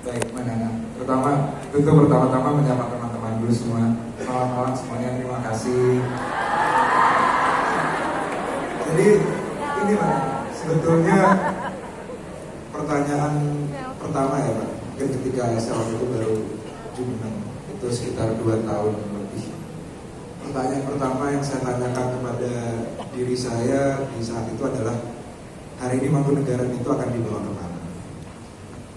Baik, Manana. Pertama-tama menyapa teman-teman dulu semua. Selamat malam semuanya, terima kasih. Jadi ini Pak, sebetulnya pertanyaan pertama ya Pak, mungkin ketika saya waktu itu baru Jumeneng, itu sekitar 2 tahun lebih. Pertanyaan pertama yang saya tanyakan kepada diri saya di saat itu adalah, hari ini Mangkunegaran itu akan dibawa kemana?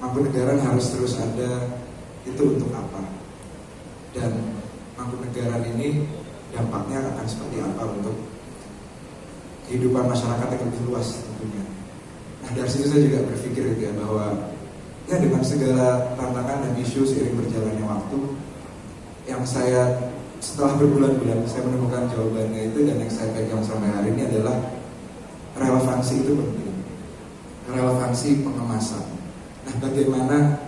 Mangkunegaran harus terus ada, itu untuk apa? Dan Mangkunegaran ini dampaknya akan seperti apa untuk kehidupan masyarakat yang lebih luas tentunya. Nah dari situ saya juga berpikir gitu ya, bahwa ya dengan segala tantangan dan isu seiring berjalannya waktu, yang saya setelah berbulan-bulan saya menemukan jawabannya itu, dan yang saya pegang sampai hari ini adalah relevansi itu penting. Relevansi pengemasan. Nah bagaimana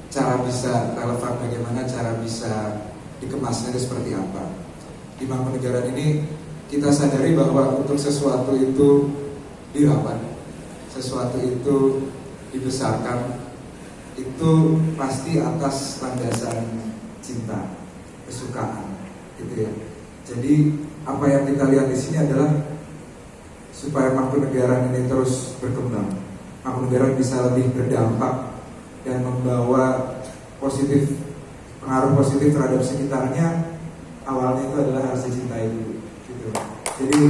cara bisa relevan, bagaimana cara bisa dikemasnya itu seperti apa. Di Mangkunegaran ini kita sadari bahwa untuk sesuatu itu dirawat, sesuatu itu dibesarkan, itu pasti atas landasan cinta, kesukaan, gitu ya. Jadi apa yang kita lihat di sini adalah supaya Mangkunegaran ini terus berkembang, Mangkunegaran bisa lebih berdampak dan membawa pengaruh positif terhadap sekitarnya. Awalnya itu adalah harus dicintai dulu, gitu. Jadi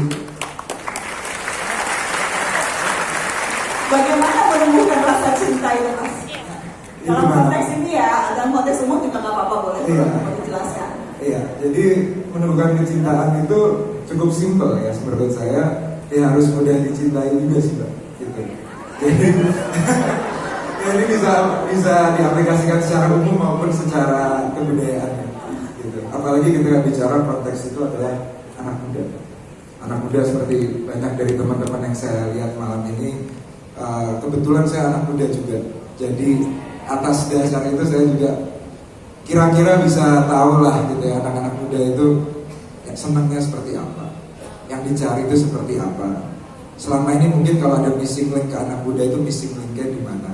bagaimana menemukan rasa cinta itu Mas? Dalam konteks ini ya, dalam konteks umum juga nggak apa-apa, boleh dijelaskan. Iya, jadi menemukan kecintaan itu cukup simpel ya menurut saya. Ya harus mudah dicintai juga sih Mbak, gitu. Jadi bisa diaplikasikan secara umum maupun secara kebudayaan, gitu. Apalagi kita bicara konteks itu adalah anak muda. Anak muda seperti banyak dari teman-teman yang saya lihat malam ini, kebetulan saya anak muda juga. Jadi atas dasar itu saya juga kira-kira bisa tahu lah gitu ya, anak-anak muda itu ya, senangnya seperti apa, yang dicari itu seperti apa. Selama ini mungkin kalau ada missing link ke anak muda itu missing linknya di mana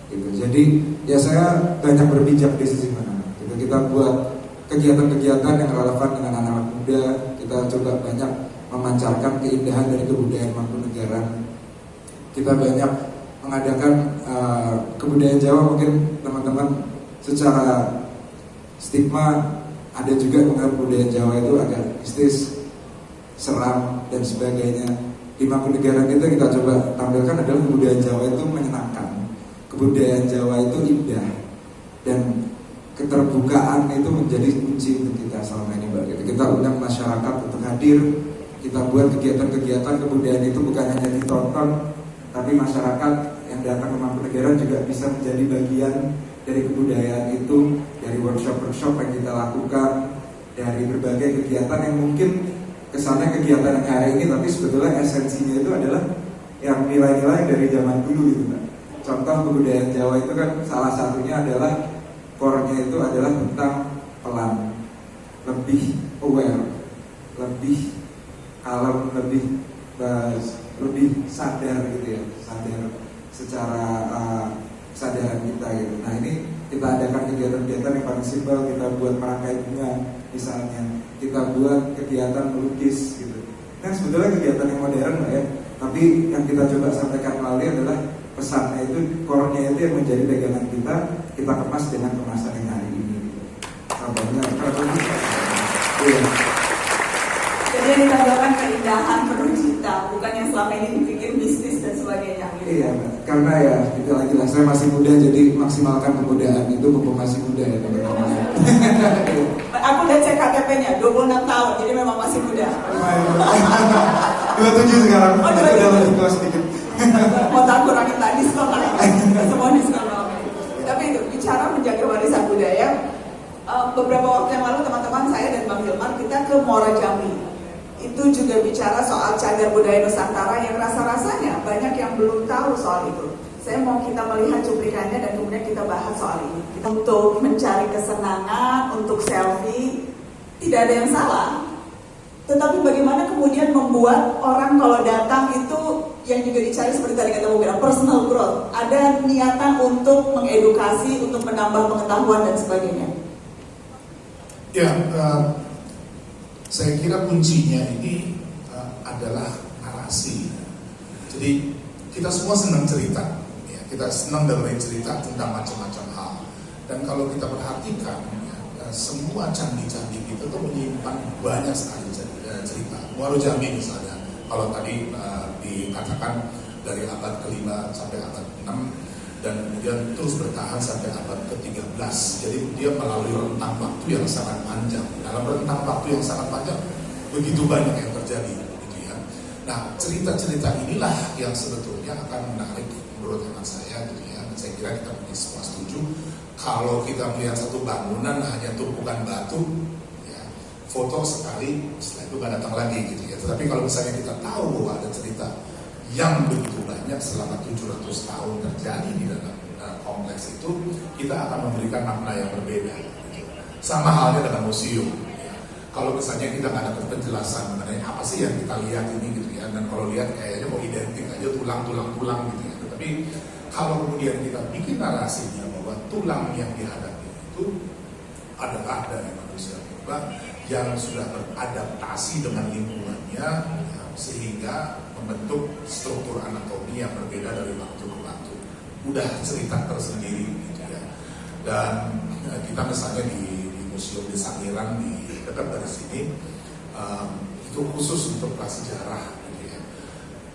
gitu. Jadi ya saya banyak berpijak di sisi mana gitu. Kita buat kegiatan-kegiatan yang relevan dengan anak-anak muda. Kita coba banyak memancarkan keindahan dari kebudayaan Mangkunegaran. Kita banyak mengadakan kebudayaan Jawa. Mungkin teman-teman secara stigma ada juga menganggap kebudayaan Jawa itu agak mistis, seram dan sebagainya. Di Mangkunegaran kita coba tampilkan adalah kebudayaan Jawa itu menyenangkan, kebudayaan Jawa itu indah, dan keterbukaan itu menjadi kunci untuk kita selama ini Mbak. Kita undang masyarakat untuk hadir, kita buat kegiatan-kegiatan kebudayaan itu bukan hanya ditonton, tapi masyarakat yang datang ke Mangkunegaran juga bisa menjadi bagian dari kebudayaan itu, dari workshop-workshop yang kita lakukan, dari berbagai kegiatan yang mungkin kesannya kegiatan yang hari ini, tapi sebetulnya esensinya itu adalah yang nilai-nilai dari zaman dulu gitu Mbak. Contoh kebudayaan Jawa itu kan salah satunya adalah core-nya itu adalah tentang pelan, lebih aware, lebih kalem, lebih sadar gitu ya, sadar secara kesadaran kita gitu. Nah ini kita adakan kegiatan-kegiatan yang paling simpel, kita buat merangkai bunga misalnya, kita buat kegiatan melukis gitu. Kan sebetulnya kegiatan yang modern lah ya, tapi yang kita coba sampaikan melalui adalah pesannya itu, core-nya itu yang menjadi pegangan kita kemas dengan kemasan yang hari ini gitu. Contohnya iya. Jadi yang ditampilkan keindahan penuh cinta, bukan yang selama ini dipikir bisnis dan sebagainya gitu. Iya, karena ya itu lagi-lagi saya masih muda, jadi maksimalkan kemudaan itu mumpung masih muda ya teman-teman. Aku udah cek KTP-nya 26 tahun, jadi memang masih muda. 27 sekarang. Oh, udah lebih tua sedikit. Mau tak kurangin tadi sekolah. Semua diskon. Tapi itu bicara menjaga warisan budaya. Beberapa waktu yang lalu teman-teman saya dan Bang Hilmar kita ke Muara Jambi. Itu juga bicara soal cagar budaya Nusantara yang rasa-rasanya banyak yang belum tahu soal itu. Saya mau kita melihat cuplikannya dan kemudian kita bahas soal ini. Untuk mencari kesenangan, untuk selfie, tidak ada yang salah. Tetapi bagaimana kemudian membuat orang kalau datang itu yang juga dicari seperti tadi kata Bu bilang, personal growth. Ada niatan untuk mengedukasi, untuk menambah pengetahuan dan sebagainya. Ya, saya kira kuncinya ini adalah narasi. Jadi kita semua senang cerita, ya, kita senang dengerin cerita tentang macam-macam hal. Dan kalau kita perhatikan, ya, semua candi-candi kita tuh menyimpan banyak sekali cerita. Muaro Jambi misalnya, kalau tadi dikatakan dari abad ke-5 sampai abad ke-6 dan kemudian terus bertahan sampai abad ke-13. Jadi dia melalui rentang waktu yang sangat panjang. Dalam rentang waktu yang sangat panjang, begitu banyak yang terjadi, gitu ya. Nah, cerita-cerita inilah yang sebetulnya akan menarik menurut hemat saya, gitu ya. Saya kira kita semua setuju. Kalau kita melihat satu bangunan hanya tumpukan batu, ya, foto sekali, setelah itu nggak datang lagi, gitu ya. Tetapi kalau misalnya kita tahu bahwa ada cerita yang begitu banyak selama 700 tahun terjadi di dalam kompleks itu, kita akan memberikan makna yang berbeda. Sama halnya dengan museum. Ya. Kalau misalnya kita nggak dapat penjelasan mengenai apa sih yang kita lihat ini, gitu ya, dan kalau lihat kayaknya mau identik aja tulang, gitu ya. Tapi kalau kemudian kita bikin narasinya bahwa tulang yang dihadapi itu adalah dari manusia purba yang sudah beradaptasi dengan lingkungannya, ya, sehingga membentuk struktur anatomi yang berbeda dari waktu ke waktu. Udah cerita tersendiri, gitu ya. Dan kita misalnya di museum di Sangiran di dekat dari sini, itu khusus untuk prasejarah, gitu ya.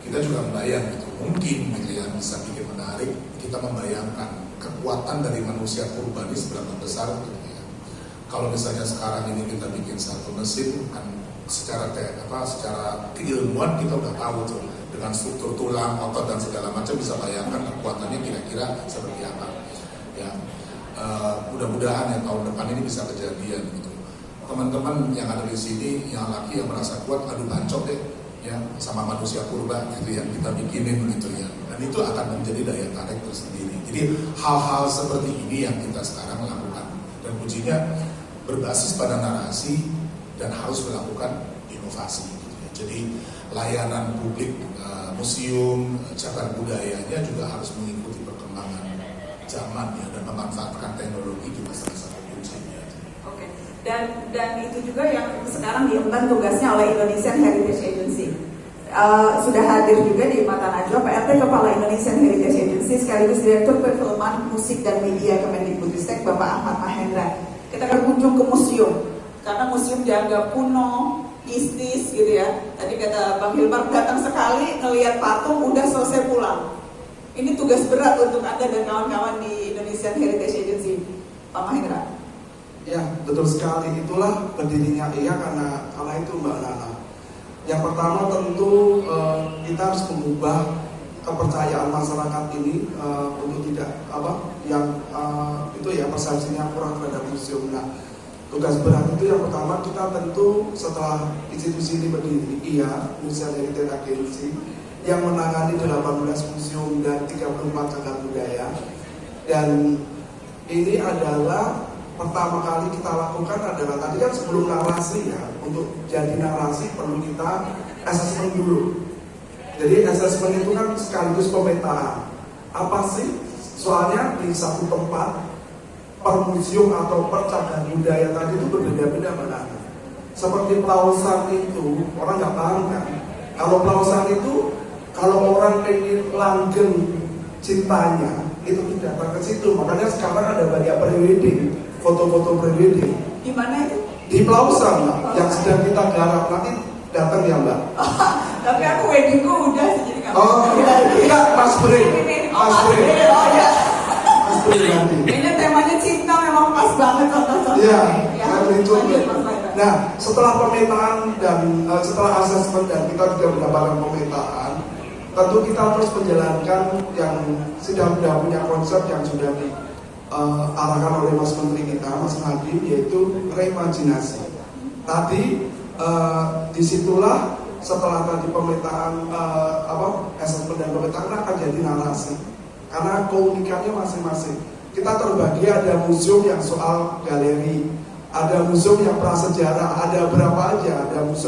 Kita juga membayang, gitu, mungkin, gitu ya, bisa bikin menarik. Kita membayangkan kekuatan dari manusia purba ini seberapa besar, gitu ya. Kalau misalnya sekarang ini kita bikin satu mesin, kan secara keilmuan kita udah tahu tuh, dengan struktur tulang, otot dan segala macam, bisa bayangkan kekuatannya kira-kira seperti apa. Ya, mudah-mudahan ya tahun depan ini bisa kejadian, gitu. Teman-teman yang ada di sini, yang laki yang merasa kuat, adu bancok deh, ya, sama manusia purba, gitu, yang kita bikinin, gitu ya. Dan itu akan menjadi daya tarik tersendiri. Jadi hal-hal seperti ini yang kita sekarang lakukan, dan kuncinya berbasis pada narasi dan harus melakukan inovasi, gitu ya. Jadi layanan publik, museum, cagar budayanya juga harus mengikuti perkembangan zaman, ya, dan memanfaatkan teknologi juga salah satu kuncinya. Oke. Dan itu juga yang sekarang diemban tugasnya oleh Indonesian Heritage Agency. Sudah hadir juga di Mata Najwa PLT Kepala Indonesian Heritage Agency sekaligus Direktur Perfilman Musik dan Media Kemendikbudristek Bapak Ahmad Mahendra. Kita akan kunjung ke museum karena museum dianggap kuno, mistis, gitu ya. Tadi kata Bang Hilmar, datang sekali ngelihat patung udah selesai pulang. Ini tugas berat untuk Anda dan kawan-kawan di Indonesian Heritage Agency, Pak Mahendra. Ya, betul sekali. Itulah berdirinya IA karena itu Mbak Nana. Yang pertama tentu kita harus mengubah kepercayaan masyarakat ini untuk tidak itu ya persepsinya kurang terhadap museum. Nah, tugas berat itu yang pertama kita tentu setelah institusi ini berdiri, IA, Indonesian Heritage Agency, yang menangani 18 museum dan 34 cagar budaya. Dan ini adalah pertama kali kita lakukan adalah tadi kan sebelum narasi ya, untuk jadi narasi perlu kita assessment dulu. Jadi assessment itu kan sekaligus pemetaan. Apa sih? Soalnya di satu tempat per museum atau per cagar budaya tadi itu berbeda-beda benar. Seperti Pelausan itu orang nggak paham kan? Kalau Pelausan itu kalau orang pengen langgeng cintanya itu datang ke situ. Makanya sekarang ada banyak pre-wedding, foto-foto pre-wedding. Di mana itu? Di Pelausan Mbak, yang sedang kita garap. Nanti datang ya Mbak. Tapi aku weddingku udah sih, jadi nggak. Oh iya, Mas Bre. Mas Bre. Oh ya. Mas Bre nanti. Ini temanya cinta memang pas banget contoh-contoh. Iya, ya. saya beri. Nah, setelah pemetaan dan setelah asesmen dan kita juga mendapatkan pemetaan, tentu kita terus menjalankan yang sudah punya konsep yang sudah diarahkan oleh Mas Menteri kita, Mas Nadiem, yaitu reimajinasi. Tadi disitulah setelah tadi pemetaan asesmen dan pemetaan akan jadi narasi karena keunikannya masing-masing. Kita terbagi, ada museum yang soal galeri, ada museum yang prasejarah, ada berapa aja, ada museum